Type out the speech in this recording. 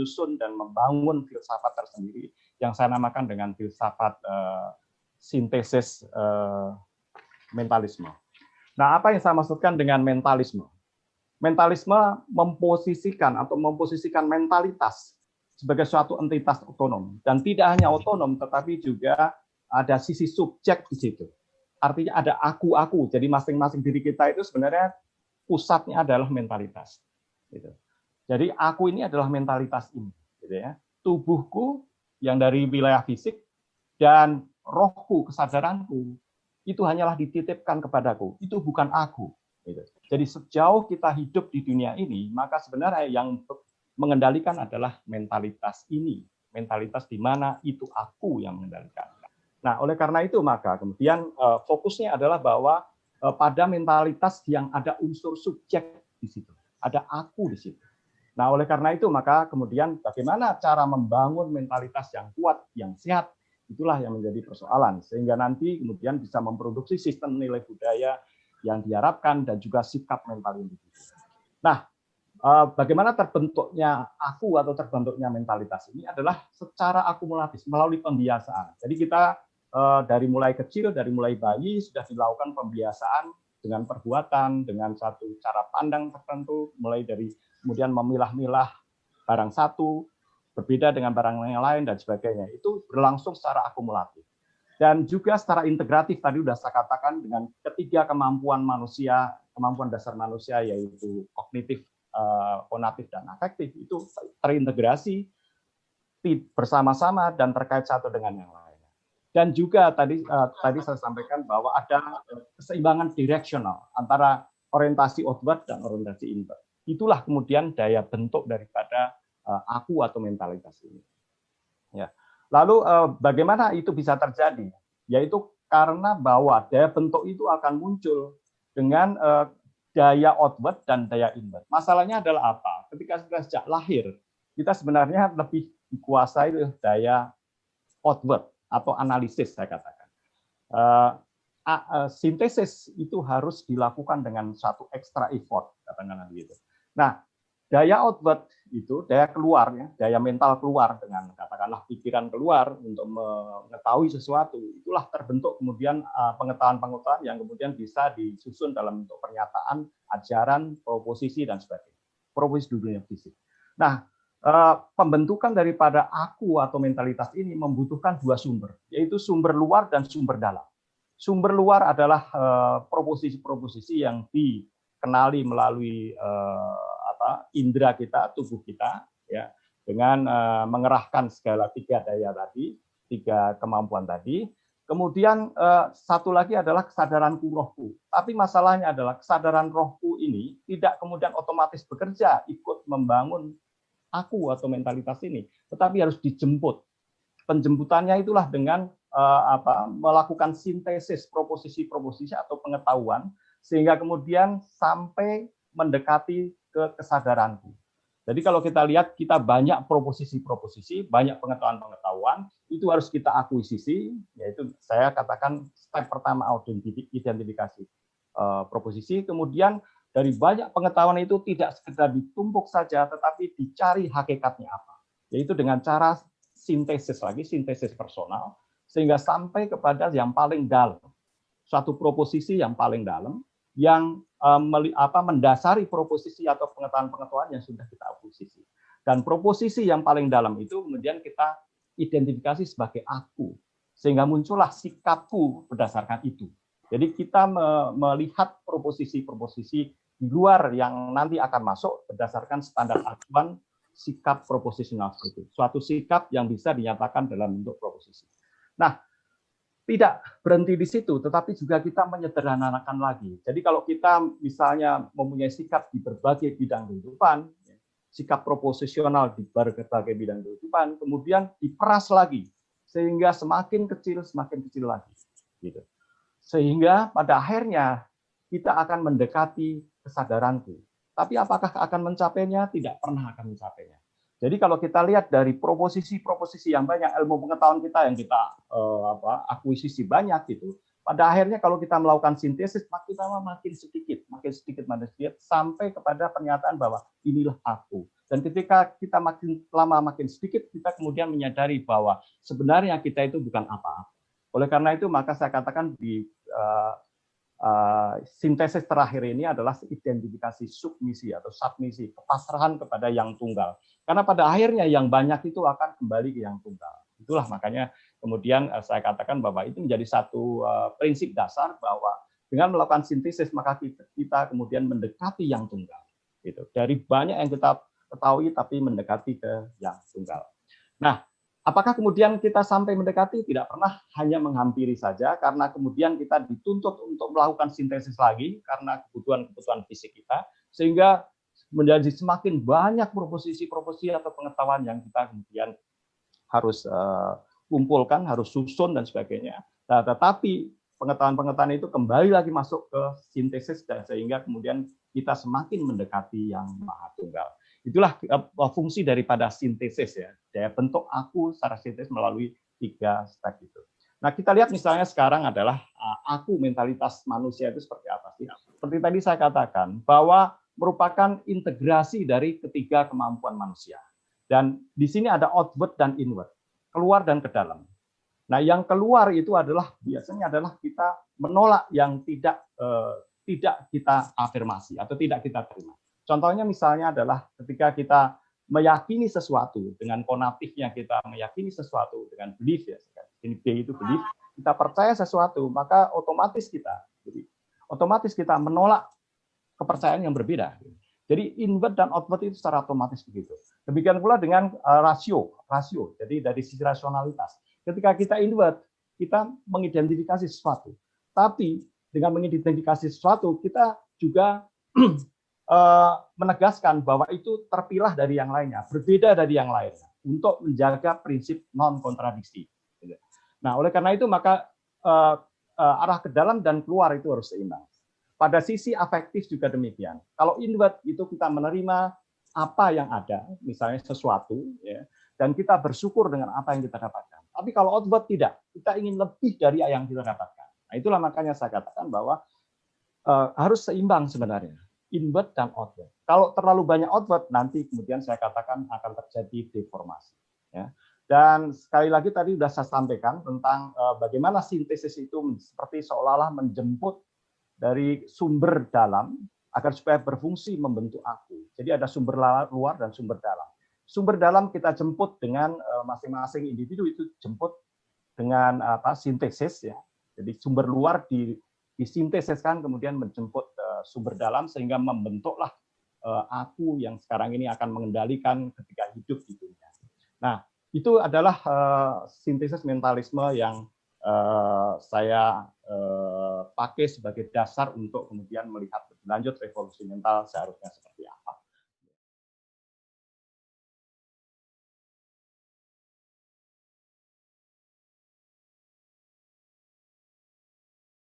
menyusun dan membangun filsafat tersendiri yang saya namakan dengan filsafat sintesis mentalisme. Nah, apa yang saya maksudkan dengan mentalisme? Mentalisme memposisikan mentalitas sebagai suatu entitas otonom, dan tidak hanya otonom tetapi juga ada sisi subjek di situ. Artinya ada aku. Jadi masing-masing diri kita itu sebenarnya pusatnya adalah mentalitas. Gitu. Jadi aku ini adalah mentalitas ini. Gitu ya. Tubuhku yang dari wilayah fisik dan rohku, kesadaranku itu hanyalah dititipkan kepadaku. Itu bukan aku. Gitu. Jadi sejauh kita hidup di dunia ini, maka sebenarnya yang mengendalikan adalah mentalitas ini, mentalitas di mana itu aku yang mengendalikan. Nah, oleh karena itu maka kemudian fokusnya adalah bahwa pada mentalitas yang ada unsur subjek di situ, ada aku di situ. Nah, oleh karena itu maka kemudian bagaimana cara membangun mentalitas yang kuat, yang sehat, itulah yang menjadi persoalan sehingga nanti kemudian bisa memproduksi sistem nilai budaya yang diharapkan dan juga sikap mental individu. Nah, bagaimana terbentuknya aku atau terbentuknya mentalitas ini adalah secara akumulatif melalui pembiasaan. Jadi kita dari mulai kecil, dari mulai bayi sudah dilakukan pembiasaan dengan perbuatan, dengan satu cara pandang tertentu, mulai dari kemudian memilah-milah barang satu berbeda dengan barang yang lain dan sebagainya. Itu berlangsung secara akumulatif. Dan juga secara integratif tadi sudah saya katakan dengan ketiga kemampuan manusia, kemampuan dasar manusia yaitu kognitif, konatif dan afektif itu terintegrasi bersama-sama dan terkait satu dengan yang lain. Dan juga tadi saya sampaikan bahwa ada keseimbangan direksional antara orientasi outward dan orientasi inward. Itulah kemudian daya bentuk daripada aku atau mentalitas ini. Ya. Lalu bagaimana itu bisa terjadi? Yaitu karena bahwa daya bentuk itu akan muncul dengan daya outward dan daya inward. Masalahnya adalah apa? Ketika kita sejak lahir, kita sebenarnya lebih dikuasai daya outward atau analisis, saya katakan. Sintesis itu harus dilakukan dengan satu extra effort, katakanlah begitu. Nah, daya outward itu, daya keluar, ya, daya mental keluar dengan katakanlah pikiran keluar untuk mengetahui sesuatu, itulah terbentuk kemudian pengetahuan-pengetahuan yang kemudian bisa disusun dalam bentuk pernyataan, ajaran, proposisi, dan sebagainya. Proposisi dunia fisik. Nah, pembentukan daripada aku atau mentalitas ini membutuhkan dua sumber, yaitu sumber luar dan sumber dalam. Sumber luar adalah proposisi-proposisi yang dikenali melalui indera kita, tubuh kita, ya, dengan mengerahkan segala tiga daya tadi, tiga kemampuan tadi. Kemudian satu lagi adalah kesadaranku rohku. Tapi masalahnya adalah kesadaran rohku ini tidak kemudian otomatis bekerja ikut membangun aku atau mentalitas ini, tetapi harus dijemput. Penjemputannya itulah dengan melakukan sintesis proposisi-proposisi atau pengetahuan sehingga kemudian sampai mendekati ke kesadaranku. Jadi kalau kita lihat kita banyak proposisi-proposisi, banyak pengetahuan-pengetahuan, itu harus kita akuisisi, yaitu saya katakan step pertama identifikasi proposisi, kemudian dari banyak pengetahuan itu tidak sekedar ditumpuk saja, tetapi dicari hakikatnya apa. Yaitu dengan cara sintesis lagi, sintesis personal, sehingga sampai kepada yang paling dalam. Suatu proposisi yang paling dalam, yang mendasari proposisi atau pengetahuan-pengetahuan yang sudah kita akuisisi. Dan proposisi yang paling dalam itu kemudian kita identifikasi sebagai aku. Sehingga muncullah sikapku berdasarkan itu. Jadi kita melihat proposisi-proposisi di luar yang nanti akan masuk berdasarkan standar acuan sikap proposisional itu. Suatu sikap yang bisa dinyatakan dalam bentuk proposisi. Nah, tidak berhenti di situ, tetapi juga kita menyederhanakan lagi. Jadi kalau kita misalnya mempunyai sikap di berbagai bidang kehidupan, sikap proposisional di berbagai bidang kehidupan, kemudian diperas lagi, sehingga semakin kecil lagi. Gitu. Sehingga pada akhirnya kita akan mendekati kesadaranku. Tapi apakah akan mencapainya? Tidak pernah akan mencapainya. Jadi kalau kita lihat dari proposisi-proposisi yang banyak, ilmu pengetahuan kita yang kita akuisisi banyak gitu, pada akhirnya kalau kita melakukan sintesis makin sedikit sampai kepada pernyataan bahwa inilah aku. Dan ketika kita makin lama makin sedikit, kita kemudian menyadari bahwa sebenarnya kita itu bukan apa-apa. Oleh karena itu, maka saya katakan di sintesis terakhir ini adalah identifikasi submisi atau submisi, kepasrahan kepada yang tunggal. Karena pada akhirnya yang banyak itu akan kembali ke yang tunggal. Itulah makanya kemudian saya katakan bahwa itu menjadi satu prinsip dasar bahwa dengan melakukan sintesis maka kita kemudian mendekati yang tunggal. Gitu. Dari banyak yang kita ketahui tapi mendekati ke yang tunggal. Nah, apakah kemudian kita sampai mendekati? Tidak pernah, hanya menghampiri saja, karena kemudian kita dituntut untuk melakukan sintesis lagi karena kebutuhan-kebutuhan fisik kita, sehingga menjadi semakin banyak proposisi-proposisi atau pengetahuan yang kita kemudian harus kumpulkan, harus susun dan sebagainya. Nah, tetapi pengetahuan-pengetahuan itu kembali lagi masuk ke sintesis sehingga kemudian kita semakin mendekati yang Maha Tunggal. Itulah fungsi daripada sintesis ya. Daya bentuk aku secara sintesis melalui 3 step itu. Nah, kita lihat misalnya sekarang adalah aku, mentalitas manusia itu seperti apa sih? Seperti tadi saya katakan bahwa merupakan integrasi dari ketiga kemampuan manusia. Dan di sini ada outward dan inward, keluar dan ke dalam. Nah, yang keluar itu adalah biasanya adalah kita menolak yang tidak kita afirmasi atau tidak kita terima. Contohnya misalnya adalah ketika kita meyakini sesuatu dengan konatifnya, kita meyakini sesuatu dengan belief ya. Ini B itu belief, kita percaya sesuatu, maka otomatis kita menolak kepercayaan yang berbeda. Jadi inward dan outward itu secara otomatis begitu. Demikian pula dengan rasio. Jadi dari sisi rasionalitas. Ketika kita inward, kita mengidentifikasi sesuatu. Tapi dengan mengidentifikasi sesuatu, kita juga menegaskan bahwa itu terpilah dari yang lainnya, berbeda dari yang lainnya, untuk menjaga prinsip non-kontradiksi. Nah, oleh karena itu maka arah ke dalam dan keluar itu harus seimbang. Pada sisi afektif juga demikian. Kalau inward itu kita menerima apa yang ada, misalnya sesuatu, ya, dan kita bersyukur dengan apa yang kita dapatkan. Tapi kalau outward tidak, kita ingin lebih dari yang kita dapatkan. Nah, itulah makanya saya katakan bahwa harus seimbang sebenarnya. Inward dan outward. Kalau terlalu banyak outward, nanti kemudian saya katakan akan terjadi deformasi. Ya. Dan sekali lagi tadi sudah saya sampaikan tentang bagaimana sintesis itu seperti seolah-olah menjemput dari sumber dalam agar supaya berfungsi membentuk aku. Jadi ada sumber luar dan sumber dalam. Sumber dalam kita jemput dengan masing-masing individu itu jemput dengan sintesis ya. Jadi sumber luar disintesiskan kemudian menjemput sumber dalam sehingga membentuklah aku yang sekarang ini akan mengendalikan ketika hidup di dunia. Nah, itu adalah sintesis mentalisme yang saya pakai sebagai dasar untuk kemudian melihat lebih lanjut revolusi mental seharusnya seperti